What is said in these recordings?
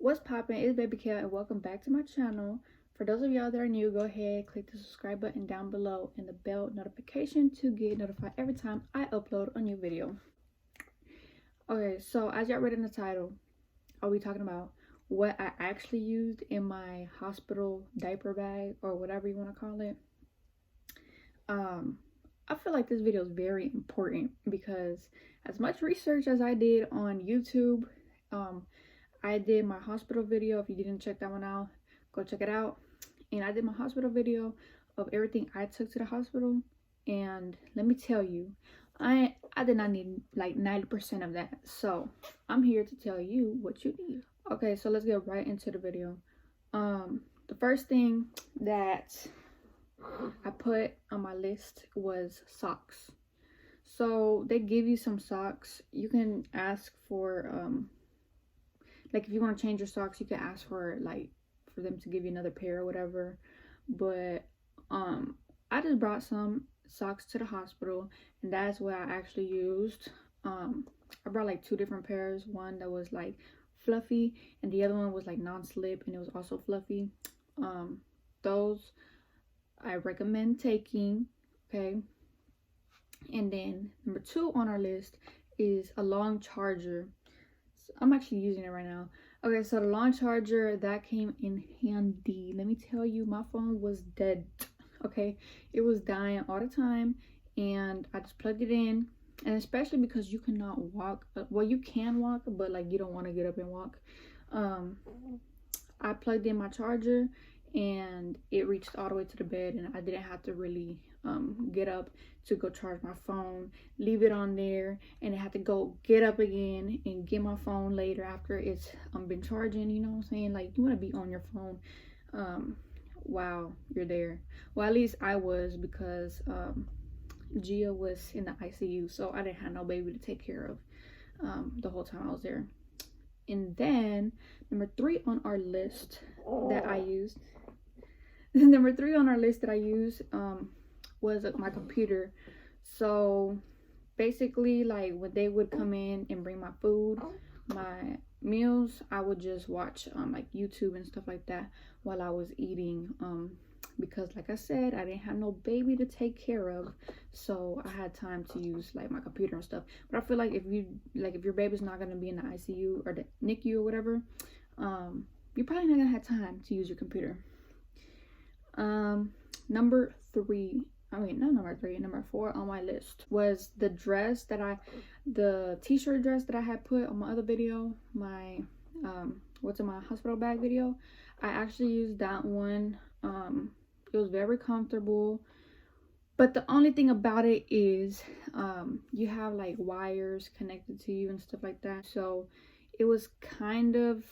What's poppin'? It's Baby Kel and welcome back to my channel. For those of y'all that are new, go ahead, click the subscribe button down below and the bell notification to get notified every time I upload a new video. Okay, so as y'all read in the title, are we talking about what I actually used in my hospital diaper bag or whatever you want to call it? I feel like this video is very important because as much research as I did on YouTube, I did my hospital video. If you didn't check that one out, go check it out. And I did my hospital video of everything I took to the hospital. And let me tell you, I did not need like 90% of that. So I'm here to tell you what you need. Okay, so let's get right into the video. The first thing that I put on my list was socks. So they give you some socks. You can ask for like if you want to change your socks, you can ask for for them to give you another pair or whatever. But I just brought some socks to the hospital, and that's what I actually used. I brought like two different pairs, one that was like fluffy and the other one was like non-slip and it was also fluffy. Those I recommend taking, okay? And then number 2 on our list is a long charger. So I'm actually using it right now. Okay, so the long charger, that came in handy. Let me tell you, my phone was dead, okay? It was dying all the time, and I just plugged it in. And especially because you cannot walk, well, you can walk, but like you don't want to get up and walk. I plugged in my charger and it reached all the way to the bed, and I didn't have to really get up to go charge my phone, leave it on there, and I had to go get up again and get my phone later after it's been charging. You know what I'm saying? Like, you want to be on your phone while you're there. Well, at least I was, because Gia was in the ICU, so I didn't have no baby to take care of the whole time I was there. And then number 3 on our list that I used was my computer. So basically, like when they would come in and bring my food, my meals, I would just watch like YouTube and stuff like that while I was eating, because like I said, I didn't have no baby to take care of, so I had time to use like my computer and stuff. But I feel like if your baby's not going to be in the ICU or the NICU or whatever, you're probably not gonna have time to use your computer. Number 4 on my list was the t-shirt dress that I had put on my other video, my what's in my hospital bag video. I actually used that one. It was very comfortable, but the only thing about it is you have like wires connected to you and stuff like that, so it was kind of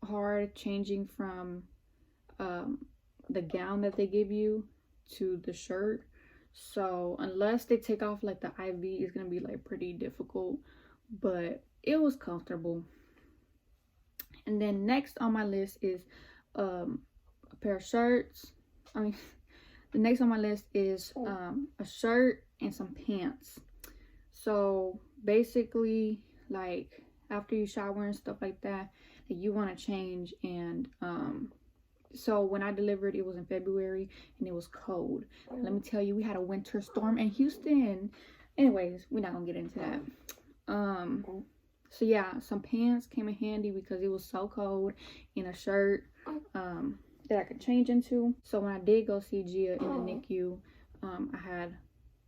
hard changing from the gown that they give you to the shirt. So unless they take off like the IV, it's gonna be like pretty difficult, but it was comfortable. And then next on my list is a pair of shirts. The next on my list is a shirt and some pants. So basically, like after you shower and stuff like that, you want to change. And so when I delivered, it was in February and it was cold. Let me tell you, we had a winter storm in Houston. Anyways, we're not gonna get into that. So yeah, some pants came in handy because it was so cold, and a shirt that I could change into. So when I did go see Gia in the NICU, I had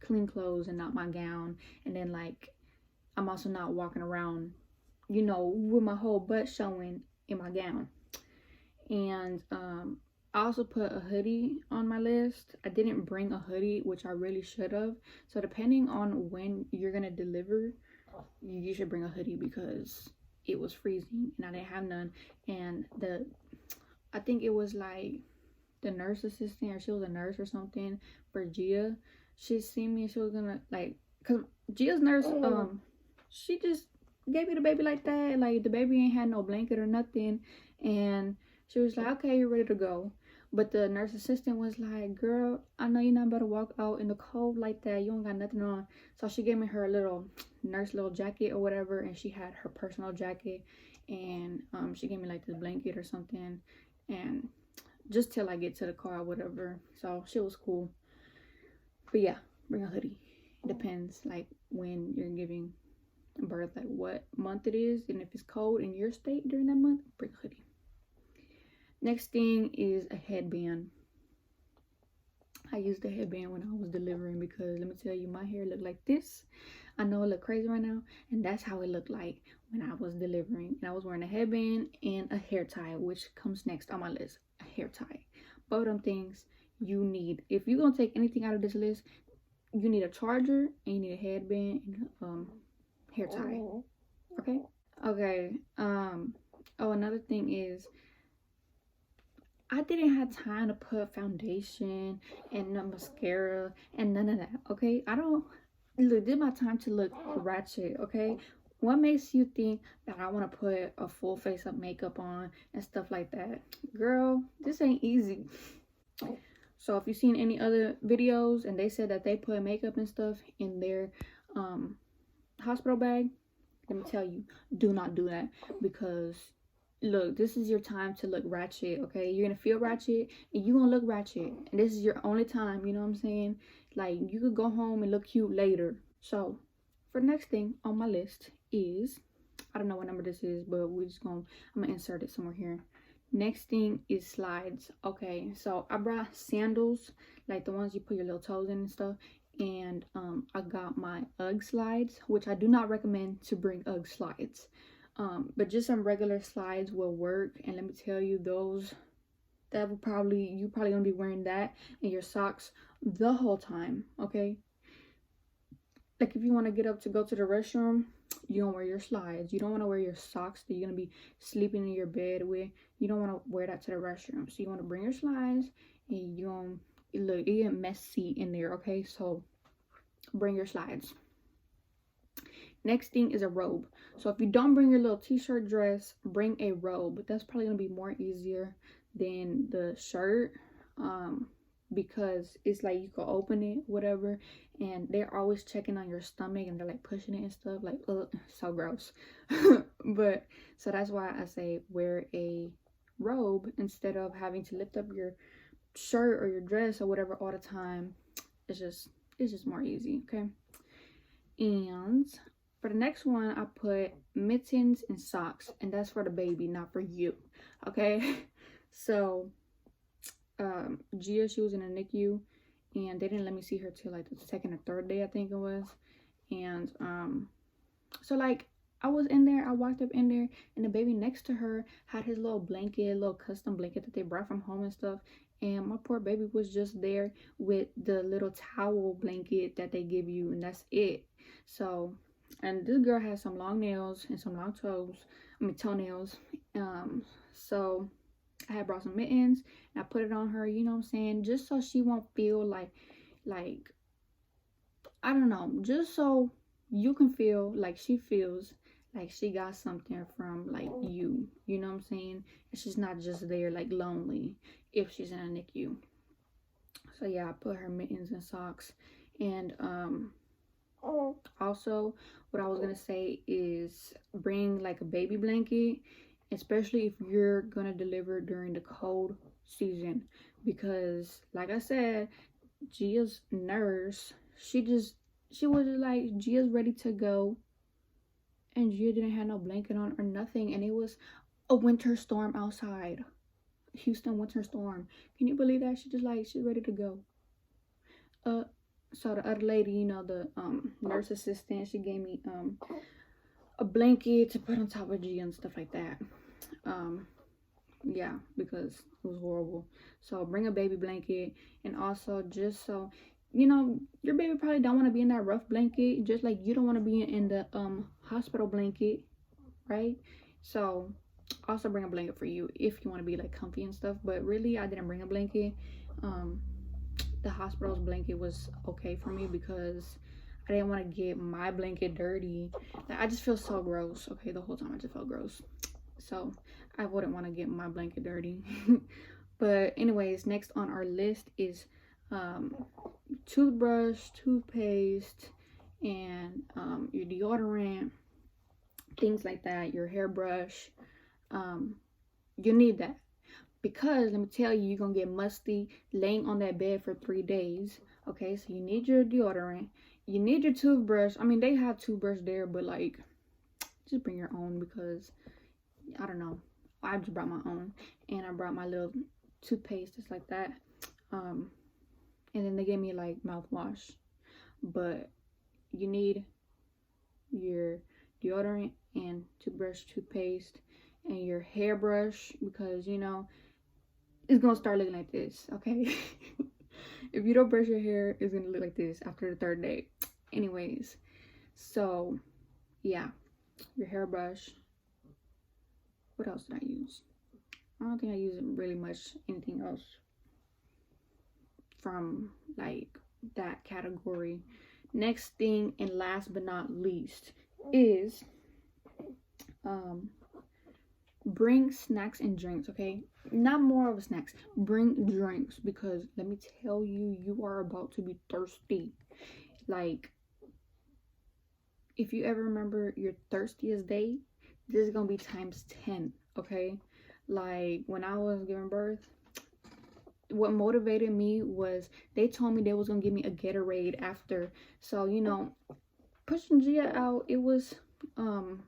clean clothes and not my gown. And then like, I'm also not walking around, you know, with my whole butt showing in my gown. And I also put a hoodie on my list. I didn't bring a hoodie, which I really should have. So depending on when you're gonna deliver, you should bring a hoodie, because it was freezing and I didn't have none. And I think it was like the nurse assistant, or she was a nurse or something for Gia. She seen me and she was gonna like, cause Gia's nurse, she just gave me the baby like that. Like the baby ain't had no blanket or nothing, and she was like, okay, you're ready to go. But the nurse assistant was like, girl, I know you're not about to walk out in the cold like that. You don't got nothing on. So she gave me her little nurse little jacket or whatever, and she had her personal jacket. and she gave me like this blanket or something, and just till I get to the car or whatever. So she was cool. But yeah, bring a hoodie. It depends like when you're giving birth, like what month it is, and if it's cold in your state during that month, bring a hoodie. Next thing is a headband. I used a headband when I was delivering because let me tell you, my hair looked like this. I know it look crazy right now, and that's how it looked like when I was delivering. And I was wearing a headband and a hair tie, which comes next on my list, a hair tie. Both of them things you need. If you're gonna take anything out of this list, you need a charger and you need a headband and hair tie. Okay. Oh, another thing is I didn't have time to put foundation and no mascara and none of that. Okay, I don't look. This is my time to look ratchet. Okay, what makes you think that I want to put a full face of makeup on and stuff like that? Girl, this ain't easy. So if you've seen any other videos and they said that they put makeup and stuff in their hospital bag, let me tell you, do not do that, because look, this is your time to look ratchet. Okay, you're gonna feel ratchet and you're gonna look ratchet, and this is your only time, you know what I'm saying? Like, you could go home and look cute later. So for the next thing on my list is, I don't know what number this is, but I'm gonna insert it somewhere here. Next thing is slides. Okay, so I brought sandals, like the ones you put your little toes in and stuff, and I got my UGG slides, which I do not recommend to bring UGG slides, but just some regular slides will work. And let me tell you, those that will you probably gonna be wearing that and your socks the whole time. Okay, like if you want to get up to go to the restroom, you don't wear your slides. You don't want to wear your socks that you're gonna be sleeping in your bed with. You don't want to wear that to the restroom. So you want to bring your slides, and you don't look, it get messy in there. Okay, so bring your slides. Next thing is a robe. So if you don't bring your little t-shirt dress, bring a robe. That's probably gonna be more easier than the shirt, because it's like you can open it, whatever, and they're always checking on your stomach and they're like pushing it and stuff, like, ugh, so gross. But so that's why I say wear a robe instead of having to lift up your shirt or your dress or whatever all the time. It's just more easy. Okay, and for the next one, I put mittens and socks, and that's for the baby, not for you. Okay, so Gia, she was in a NICU, and they didn't let me see her till like the second or third day, I think it was. And so like I was in there, I walked up in there, and the baby next to her had his little blanket, little custom blanket that they brought from home and stuff. And my poor baby was just there with the little towel blanket that they give you, and that's it. So, and this girl has some long nails and some long toenails. So I had brought some mittens and I put it on her, you know what I'm saying, just so she won't feel like I don't know, just so you can feel like she feels like she got something from like you know what I'm saying, and she's not just there like lonely if she's in a NICU. So yeah, I put her mittens and socks. And also what I was gonna say is bring like a baby blanket, especially if you're gonna deliver during the cold season, because like I said, Gia's nurse, she was just like, Gia's ready to go, and Gia didn't have no blanket on or nothing, and it was a winter storm outside. Houston winter storm. Can you believe that? She's ready to go. So the other lady, you know, the nurse assistant, she gave me a blanket to put on top of Gia and stuff like that. Yeah, because it was horrible. So bring a baby blanket, and also just so you know, your baby probably don't want to be in that rough blanket, just like you don't want to be in the hospital blanket, right? So also bring a blanket for you if you want to be like comfy and stuff. But really, I didn't bring a blanket. The hospital's blanket was okay for me because I didn't want to get my blanket dirty. Like, I just feel so gross. Okay, the whole time I just felt gross, so I wouldn't want to get my blanket dirty. But anyways, next on our list is toothbrush, toothpaste, and your deodorant, things like that, your hairbrush, You need that. Because let me tell you, you're gonna get musty laying on that bed for 3 days. Okay, so you need your deodorant, you need your toothbrush. I mean, they have toothbrush there, but like, just bring your own, because I don't know, I just brought my own. And I brought my little toothpaste just like that. And then they gave me like mouthwash. But you need your deodorant and toothbrush, toothpaste, and your hairbrush, because you know it's gonna start looking like this, okay? If you don't brush your hair, it's gonna look like this after the 3rd day. Anyways, so yeah, your hairbrush. What else did I use? I don't think I used really much anything else from like that category. Next thing, and last but not least, is bring snacks and drinks. Okay, not more of snacks, bring drinks, because let me tell you, you are about to be thirsty. Like, if you ever remember your thirstiest day, this is gonna be times 10. Okay, like when I was giving birth, what motivated me was they told me they was gonna give me a Gatorade after. So you know, pushing Gia out, it was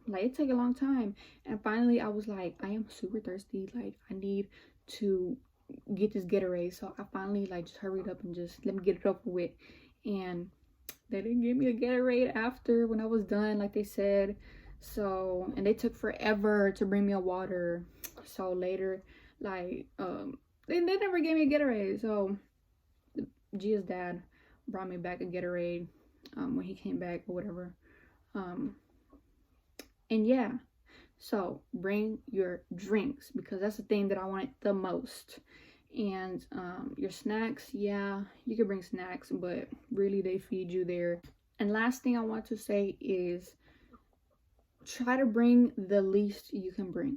like, it took a long time, and finally I was like, I am super thirsty, like I need to get this Gatorade. So I finally like just hurried up and just let me get it over with. And they didn't give me a Gatorade after, when I was done like they said. So, and they took forever to bring me a water. So later, like they never gave me a Gatorade. So Gia's dad brought me back a Gatorade when he came back or whatever. And yeah, so bring your drinks, because that's the thing that I wanted the most. And your snacks, yeah, you can bring snacks, but really they feed you there. And last thing I want to say is try to bring the least you can bring,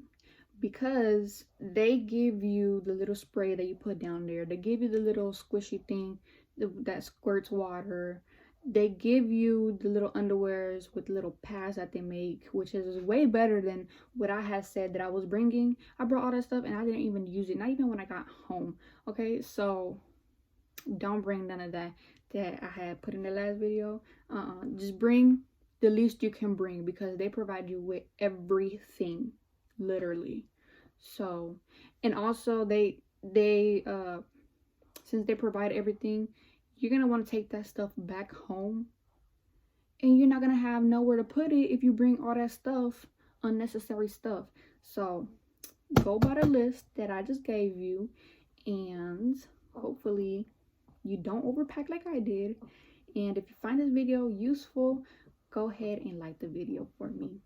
because they give you the little spray that you put down there, they give you the little squishy thing that squirts water, they give you the little underwears with little pads that they make, which is way better than what I had said that I was bringing. I brought all that stuff and I didn't even use it, not even when I got home. Okay, so don't bring none of that I had put in the last video. Just bring the least you can bring, because they provide you with everything, literally. So, and also they since they provide everything, you're gonna want to take that stuff back home, and you're not gonna have nowhere to put it if you bring all that stuff, unnecessary stuff. So go by the list that I just gave you, and hopefully you don't overpack like I did. And if you find this video useful, go ahead and like the video for me.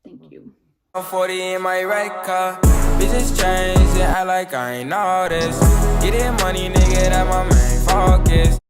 Thank you. I'm 40 in my right car. Business change, yeah, I like I ain't all this. Getting money, nigga, that my main focus.